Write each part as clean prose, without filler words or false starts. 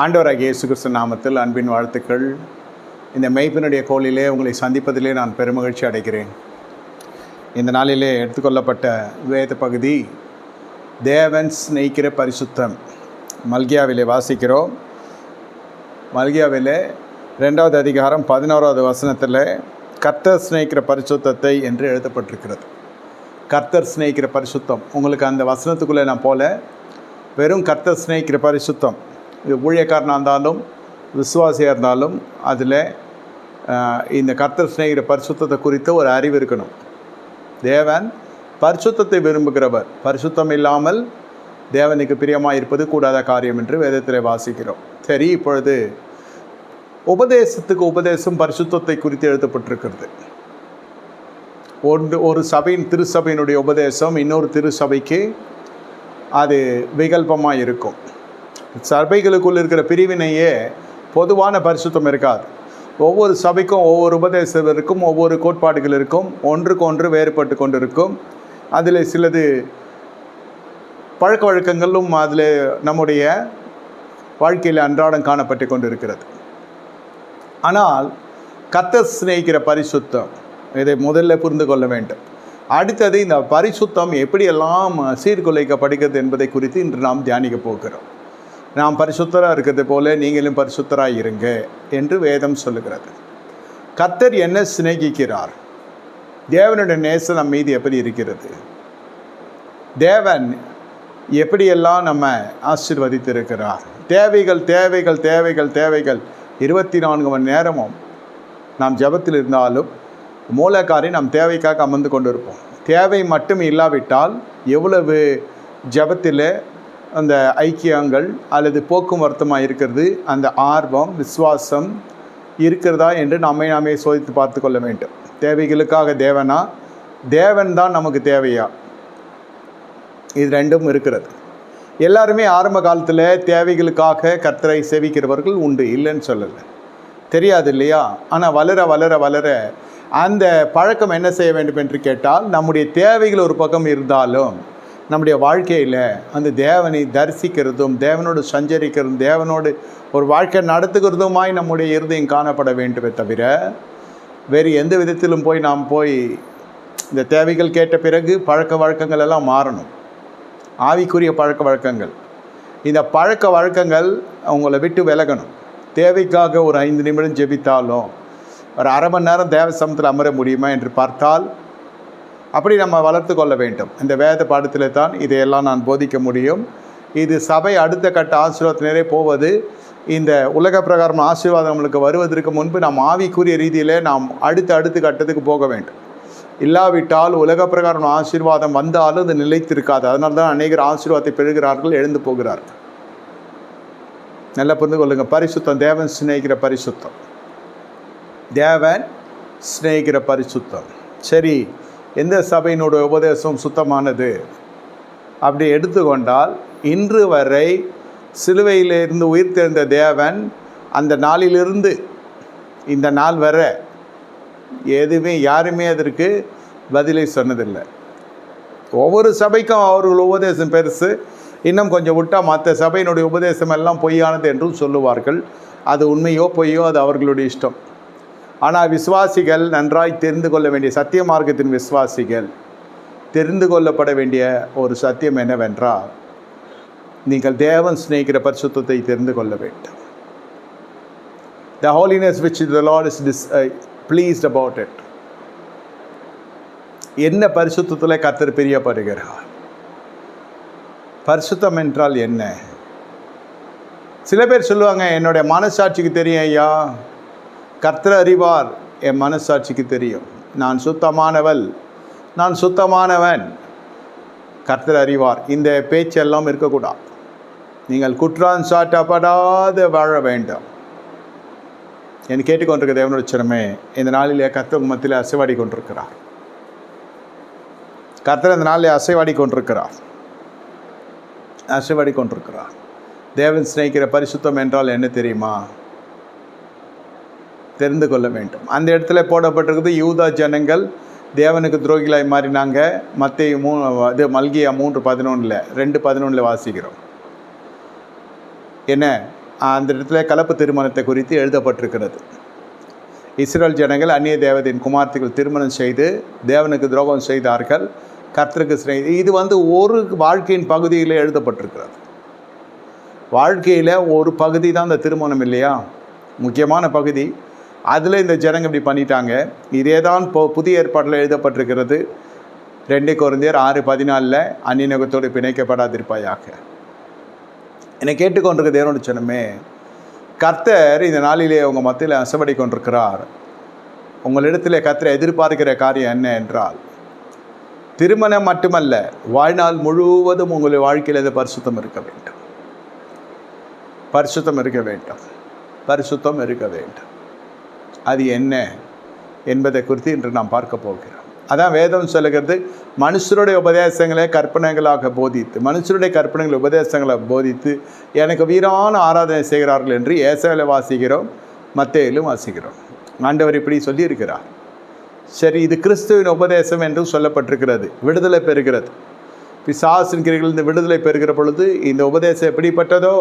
ஆண்டவராகிய இயேசு கிறிஸ்து நாமத்தில் அன்பின் வாழ்த்துக்கள். இந்த மெய்ப்பினுடைய கோளிலே உங்களை சந்திப்பதிலே நான் பெருமகிழ்ச்சி அடைகிறேன். இந்த நாளிலே எடுத்துக்கொள்ளப்பட்ட வேத பகுதி தேவன் சிநேகிக்கிற பரிசுத்தம். மல்கியாவிலே வாசிக்கிறோம். மல்கியாவிலே 2வது அதிகாரம் 11வது வசனத்தில் கர்த்தர் சிநேகிக்கிற பரிசுத்தத்தை என்று எழுதப்பட்டிருக்கிறது. கர்த்தர் சிநேகிக்கிற பரிசுத்தம். உங்களுக்கு அந்த வசனத்துக்குள்ளே நான் போல வெறும் கர்த்தர் சிநேகிக்கிற பரிசுத்தம், இது ஊழியக்காரனாக இருந்தாலும் விசுவாசியாக இருந்தாலும் அதில் இந்த கர்த்தர் சிநேகிக்கிற பரிசுத்தத்தை குறித்து ஒரு அறிவு இருக்கணும். தேவன் பரிசுத்தத்தை விரும்புகிறவர். பரிசுத்தம் இல்லாமல் தேவனுக்கு பிரியமாக இருப்பது கூடாத காரியம் என்று வேதத்தில் வாசிக்கிறோம். சரி, இப்பொழுது உபதேசத்துக்கு உபதேசம் பரிசுத்தத்தை குறித்து எழுதப்பட்டிருக்கிறது. ஒரு சபையின் திருச்சபையினுடைய உபதேசம் இன்னொரு திருச்சபைக்கு அது விகல்பமாக இருக்கும். சபைகளுக்குள் இருக்கிற பிரிவினையே பொதுவான பரிசுத்தம் இருக்காது. ஒவ்வொரு சபைக்கும் ஒவ்வொரு உபதேசம் இருக்கும், ஒவ்வொரு கோட்பாடுகள் இருக்கும், ஒன்றுக்கு ஒன்று வேறுபட்டு கொண்டு இருக்கும். அதில் சிலது பழக்க வழக்கங்களும் அதில் நம்முடைய வாழ்க்கையில் அன்றாடம் காணப்பட்டு கொண்டு இருக்கிறது. ஆனால் கர்த்தர் சிநேகிக்கிற பரிசுத்தம், இதை முதல்ல புரிந்து கொள்ள வேண்டும். அடுத்தது இந்த பரிசுத்தம் எப்படியெல்லாம் சீர்குலைக்கப்படுகிறது என்பதை குறித்து இன்று நாம் தியானிக்க போகிறோம். நாம் பரிசுத்தராக இருக்கிறது போல நீங்களும் பரிசுத்தராக இருங்க என்று வேதம் சொல்லுகிறது. கர்த்தர் என்ன சிநேகிக்கிறார்? தேவனுடைய நேசம் நம் மீது எப்படி இருக்கிறது? தேவன் எப்படியெல்லாம் நம்ம ஆசீர்வதித்திருக்கிறார்? தேவைகள் தேவைகள் தேவைகள் தேவைகள் 24 மணி நேரமும் நாம் ஜெபத்தில் இருந்தாலும் மூலக்காரி நம் தேவைக்காக அமர்ந்து கொண்டிருப்போம். தேவை மட்டும் இல்லாவிட்டால் எவ்வளவு ஜெபத்தில் அந்த ஐக்கியங்கள் அல்லது போக்குவரத்துமாக இருக்கிறது, அந்த ஆர்வம் விசுவாசம் இருக்கிறதா என்று நாமே சோதித்து பார்த்து கொள்ள வேண்டும். தேவைகளுக்காக தேவனா, தேவன் தான் நமக்கு தேவையா? இது ரெண்டும் இருக்கிறது. எல்லாருமே ஆரம்ப காலத்தில் தேவைகளுக்காக கர்த்தரை சேவிக்கிறவர்கள் உண்டு, இல்லைன்னு சொல்லலை, தெரியாது இல்லையா? ஆனால் வளர வளர வளர அந்த பழக்கம் என்ன செய்ய வேண்டும் என்று கேட்டால், நம்முடைய தேவைகள் ஒரு பக்கம் இருந்தாலும் நம்முடைய வாழ்க்கையில் அந்த தேவனை தரிசிக்கிறதும் தேவனோடு சஞ்சரிக்கிறதும் தேவனோடு ஒரு வாழ்க்கை நடத்துகிறதுமாய் நம்முடைய இருதயம் காணப்பட வேண்டுமே தவிர வேறு எந்த விதத்திலும் நாம் போய் இந்த தேவைகள் கேட்ட பிறகு பழக்க வழக்கங்கள் எல்லாம் மாறணும். ஆவிக்குரிய பழக்க வழக்கங்கள், இந்த பழக்க வழக்கங்கள் அவங்கள விட்டு விலகணும். தேவைக்காக ஒரு 5 நிமிடம் ஜெபித்தாலும் ஒரு அரை மணி நேரம் தேவ சமூகத்தில் அமர முடியுமா என்று பார்த்தால் அப்படி நம்ம வளர்த்து கொள்ள வேண்டும். இந்த வேத பாடத்தில் தான் இதையெல்லாம் நான் போதிக்க முடியும். இது சபை அடுத்த கட்ட ஆசீர்வாதத்தினரே போவது. இந்த உலக பிரகாரம் ஆசீர்வாதம் நம்மளுக்கு வருவதற்கு முன்பு நாம் ஆவிக்குரிய ரீதியில் நாம் அடுத்த கட்டத்துக்கு போக வேண்டும். இல்லாவிட்டால் உலக பிரகாரம் ஆசீர்வாதம் வந்தாலும் அது நிலைத்திருக்காது. அதனால தான் அநேகர் ஆசீர்வாதத்தை பெறுகிறார்கள், எழுந்து போகிறார்கள். நல்லா புரிந்து கொள்ளுங்கள். பரிசுத்தம், தேவன் சிநேகிக்கிற பரிசுத்தம், தேவன் சிநேகிக்கிற பரிசுத்தம். சரி, எந்த சபையினுடைய உபதேசம் சுத்தமானது அப்படி எடுத்துக்கொண்டால், இன்று வரை சிலுவையிலிருந்து உயிர்த்தெழுந்த தேவன் அந்த நாளிலிருந்து இந்த நாள் வர யாருமே அதற்கு பதிலை சொன்னதில்லை. ஒவ்வொரு சபைக்கும் அவர்கள் உபதேசம் பெருசு, இன்னும் கொஞ்சம் விட்டால் மற்ற சபையினுடைய உபதேசம் எல்லாம் பொய்யானது என்றும் சொல்லுவார்கள். அது உண்மையோ பொய்யோ அது அவர்களுடைய இஷ்டம். ஆனால் விசுவாசிகள் நன்றாய் தெரிந்து கொள்ள வேண்டிய, சத்திய மார்க்கத்தின் விசுவாசிகள் தெரிந்து கொள்ளப்பட வேண்டிய ஒரு சத்தியம் என்னவென்றால், நீங்கள் தேவன் சிநேகிக்கிற பரிசுத்தத்தை தெரிந்து கொள்ள வேண்டும். The holiness which the Lord is pleased about it. என்ன பரிசுத்தத்தில் கர்த்தர் பிரியப்படுகிறார்? பரிசுத்தம் என்றால் என்ன? சில பேர் சொல்லுவாங்க, என்னுடைய மனசாட்சிக்கு தெரியும் ஐயா, கர்த்தர் அறிவார், என் மனசாட்சிக்கு தெரியும், நான் சுத்தமானவன், கர்த்தர் அறிவார். இந்த பேச்செல்லாம் இருக்கக்கூடாது. நீங்கள் குற்றம் சாட்டப்படாத வாழ வேண்டும் என்று கேட்டுக்கொண்டிருக்க தேவனுடைய சிறமே இந்த நாளிலே கர்த்தர் மத்தியில் அசைவாடி கொண்டிருக்கிறார். கர்த்தர் இந்த நாளில் அசைவாடி கொண்டிருக்கிறார். தேவன் சிநேகிக்கிற பரிசுத்தம் என்றால் என்ன தெரியுமா? தெரிந்து கொள்ள வேண்டும். அந்த இடத்துல போடப்பட்டிருக்குது, யூதா ஜனங்கள் தேவனுக்கு துரோகிகளாய் மாறினாங்க. மத்தேயு மல்கியா 3:11 2:11 வாசிக்கிறோம். என்ன அந்த இடத்துல கலப்பு திருமணத்தை குறித்து எழுதப்பட்டிருக்கிறது. இஸ்ரேல் ஜனங்கள் அந்நிய தேவதையின் குமார்த்திகள் திருமணம் செய்து தேவனுக்கு துரோகம் செய்தார்கள், கர்த்தருக்கு இது ஒரு வாழ்க்கையின் பகுதியில் எழுதப்பட்டிருக்கிறது. வாழ்க்கையில் ஒரு பகுதி தான் இந்த திருமணம் இல்லையா, முக்கியமான பகுதி. அதில் இந்த ஜனங்கள் இப்படி பண்ணிட்டாங்க. இதே தான் புதிய ஏற்பாட்டில் எழுதப்பட்டிருக்கிறது. 2 கொரிந்தியர் 6:14 அந்நியநோகத்தோடு பிணைக்கப்படாதிருப்பாயாக. என்னை கேட்டுக்கொண்டிருக்க தேவனுடைய ஜனமே, கர்த்தர் இந்த நாளிலே உங்கள் மத்தியில் அசைபடி கொண்டிருக்கிறார். உங்களிடத்தில் கர்த்தர் எதிர்பார்க்கிற காரியம் என்ன என்றால், திருமணம் மட்டுமல்ல, வாழ்நாள் முழுவதும் உங்களுடைய வாழ்க்கையில் அது பரிசுத்தம் இருக்க வேண்டும். பரிசுத்தம் இருக்க வேண்டும். பரிசுத்தம் இருக்க வேண்டும். அது என்ன என்பதை குறித்து இன்று நாம் பார்க்க போகிறோம். அதான் வேதம் சொல்லுகிறது, மனுஷருடைய உபதேசங்களை கற்பனைகளாக போதித்து, மனுஷருடைய கற்பனைகளை உபதேசங்களை போதித்து எனக்கு வீரான ஆராதனை செய்கிறார்கள் என்று ஏசாயாவில் வாசிக்கிறோம், மத்தேயுவிலும் வாசிக்கிறோம். ஆண்டவர் இப்படி சொல்லியிருக்கிறார். சரி, இது கிறிஸ்துவின் உபதேசம் என்றும் சொல்லப்பட்டிருக்கிறது. விடுதலை பெறுகிறது. பிசாசின் கிரிகளிலிருந்து விடுதலை பெறுகிற பொழுது இந்த உபதேசம் எப்படிப்பட்டதோ,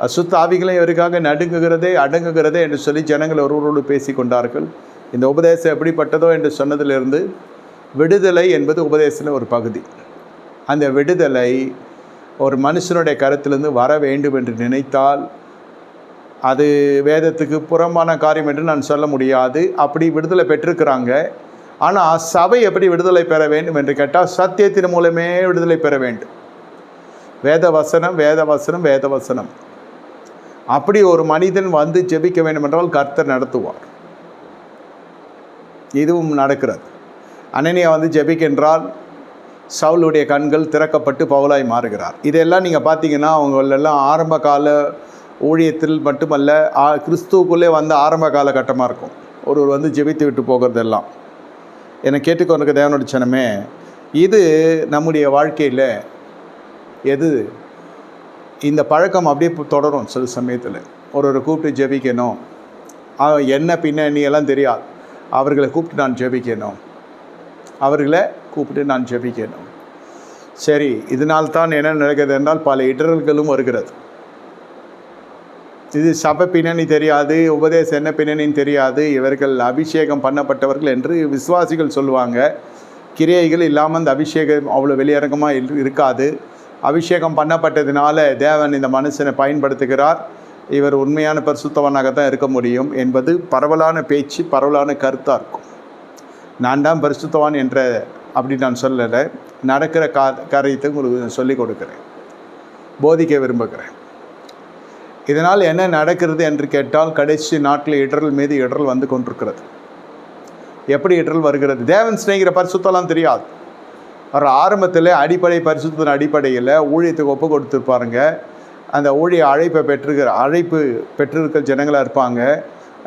அசுத்த ஆவிகளை இவருக்காக நடுங்குகிறதே அடங்குகிறதே என்று சொல்லி ஜனங்கள் ஒருவரோடு பேசி கொண்டார்கள். இந்த உபதேசம் எப்படிப்பட்டதோ என்று சொன்னதிலிருந்து விடுதலை என்பது உபதேசத்தில் ஒரு பகுதி. அந்த விடுதலை ஒரு மனுஷனுடைய கருத்திலிருந்து வர வேண்டும் என்று நினைத்தால் அது வேதத்துக்கு புறம்பான காரியம் என்று நான் சொல்ல முடியாது. அப்படி விடுதலை பெற்றிருக்கிறாங்க. ஆனால் சபை எப்படி விடுதலை பெற வேண்டும் என்று கேட்டால், சத்தியத்தின் மூலமே விடுதலை பெற வேண்டும். வேத வசனம் வேத வசனம் வேத வசனம். அப்படி ஒரு மனிதன் வந்து ஜெபிக்க வேண்டும் என்றால் கர்த்தர் நடத்துவார். இதுவும் நடக்கிறது. அனனியா வந்து ஜெபிக்கின்றால் சவுலுடைய கண்கள் திறக்கப்பட்டு பவுலாய் மாறுகிறார். இதெல்லாம் நீங்கள் பார்த்தீங்கன்னா அவங்களெல்லாம் ஆரம்ப கால ஊழியத்தில் மட்டுமல்ல, கிறிஸ்துவுக்குள்ளே வந்து ஆரம்ப காலகட்டமாக இருக்கும். ஒருவர் வந்து ஜெபித்து விட்டு போகிறதெல்லாம். என்னை கேட்டுக்கொண்டிருக்க தேவனுடைய ஜனமே, இது நம்முடைய வாழ்க்கையில் எது இந்த பழக்கம் அப்படியே தொடரும். சில சமயத்தில் ஒருவரை கூப்பிட்டு ஜெபிக்கணும், என்ன பின்னணி எல்லாம் தெரியாது, அவர்களை கூப்பிட்டு நான் ஜெபிக்கணும், அவர்களை கூப்பிட்டு நான் ஜெபிக்கணும். சரி, இதனால்தான் என்ன நடக்கிறது என்றால் பல இடர்களும் வருகிறது. இது சபை பின்னணி தெரியாது, உபதேசம் என்ன பின்னணின்னு தெரியாது, இவர்கள் அபிஷேகம் பண்ணப்பட்டவர்கள் என்று விசுவாசிகள் சொல்லுவாங்க. கிரியைகள் இல்லாமல் அந்த அபிஷேகம் அவ்வளோ வெளியரங்கமாக இருக்காது. அபிஷேகம் பண்ணப்பட்டதினால தேவன் இந்த மனுஷனை பயன்படுத்துகிறார், இவர் உண்மையான பரிசுத்தவானாகத்தான் இருக்க முடியும் என்பது பரவலான பேச்சு, பரவலான கருத்தாக இருக்கும். நான் தான் பரிசுத்தவான் என்ற அப்படி நான் சொல்லலை. நடக்கிற காரியத்தை உங்களுக்கு சொல்லிக் கொடுக்குறேன், போதிக்க விரும்புகிறேன். இதனால் என்ன நடக்கிறது என்று கேட்டால், கடைசி நாட்டில் இடர்கள் மீது இடர்கள் வந்து கொண்டிருக்கிறது. எப்படி இடர்கள் வருகிறது? தேவன் சிநேகிற பரிசுத்தம்லாம் தெரியாது. அவர் ஆரம்பத்தில் அடிப்படை பரிசுத்தின் அடிப்படையில் ஊழியத்துக்கு ஒப்பு கொடுத்துருப்பாருங்க. அந்த ஊழிய அழைப்பு பெற்றிருக்கிற ஜனங்களாக இருப்பாங்க.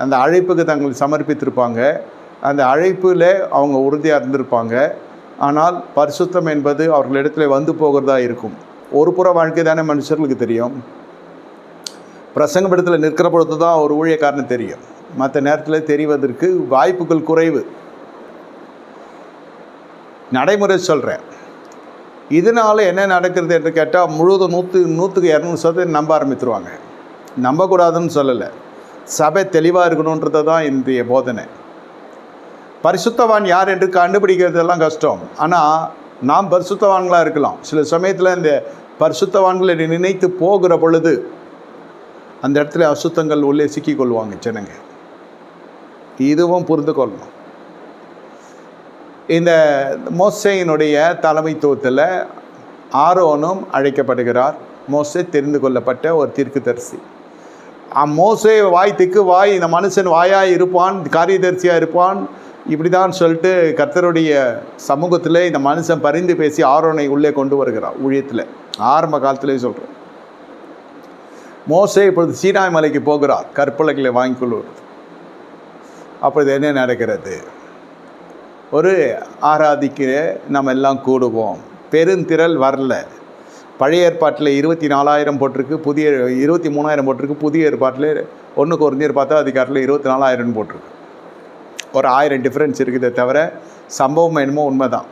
அந்த அழைப்புக்கு தங்களை சமர்ப்பித்திருப்பாங்க. அந்த அழைப்பில் அவங்க உறுதியாக இருந்திருப்பாங்க. ஆனால் பரிசுத்தம் என்பது அவர்களிடத்தில் வந்து போகிறதா இருக்கும். ஒரு புற வாழ்க்கை தானே மனுஷர்களுக்கு தெரியும். பிரசங்கப்படத்தில் நிற்கிற பொழுது தான் ஒரு ஊழியக்காரன் தெரியும். மற்ற நேரத்தில் தெரிவதற்கு வாய்ப்புகள் குறைவு. நடைமுறை சொல்கிறேன். இதனால் என்ன நடக்கிறது என்று கேட்டால், முழுவதும் 100% நம்ப ஆரம்பித்துருவாங்க. நம்பக்கூடாதுன்னு சொல்லலை, சபை தெளிவாக இருக்கணுன்றதை தான் இன்றைய போதனை. பரிசுத்தவான் யார் என்று கண்டுபிடிக்கிறதெல்லாம் கஷ்டம். ஆனால் நாம் பரிசுத்தவான்களாக இருக்கலாம். சில சமயத்தில் இந்த பரிசுத்தவான்களை நினைத்து போகிற பொழுது அந்த இடத்துல அசுத்தங்கள் உள்ளே சிக்கிக்கொள்வாங்க ஜனங்க. இதுவும் புரிந்து கொள்ளணும். இந்த மோசேயினுடைய தலைமைத்துவத்தில் ஆரோனும் அழைக்கப்படுகிறார். மோசே தெரிந்து கொள்ளப்பட்ட ஒரு தீர்க்கதரிசி. மோசே வாய்த்துக்கு வாய், இந்த மனுஷன் வாயாக இருப்பான், காரியதரிசியாக இருப்பான், இப்படி தான் சொல்லிட்டு கர்த்தருடைய சமூகத்தில் இந்த மனுஷன் பரிந்து பேசி ஆரோனை உள்ளே கொண்டு வருகிறார். ஊழியத்தில் ஆரம்ப காலத்திலே சொல்கிறேன். மோசே இப்பொழுது சீனாய் மலைக்கு போகிறார், கற்பலகளை வாங்கி கொள்வது. அப்பொழுது என்ன நடக்கிறது? ஒரு ஆராதிக்கிற நம்ம எல்லாம் கூடுவோம். பெருந்திரள் வரல. பழைய ஏற்பாட்டில் 24,000 போட்டிருக்கு, புதிய 23,000 போட்டிருக்கு. புதிய ஏற்பாட்டில் 1 கொரிந்தியர் பார்த்தா அதிகாரத்தில் 24,000 போட்டிருக்கு. ஒரு 1000 டிஃப்ரென்ஸ் இருக்குதே தவிர சம்பவம் என்னமோ உண்மைதான்.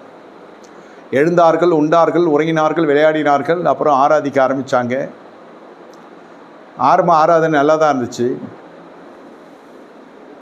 எழுந்தார்கள், உண்டார்கள், உறங்கினார்கள், விளையாடினார்கள், அப்புறம் ஆராதிக்க ஆரம்பித்தாங்க. ஆரம்ப ஆராதனை நல்லா தான் இருந்துச்சு.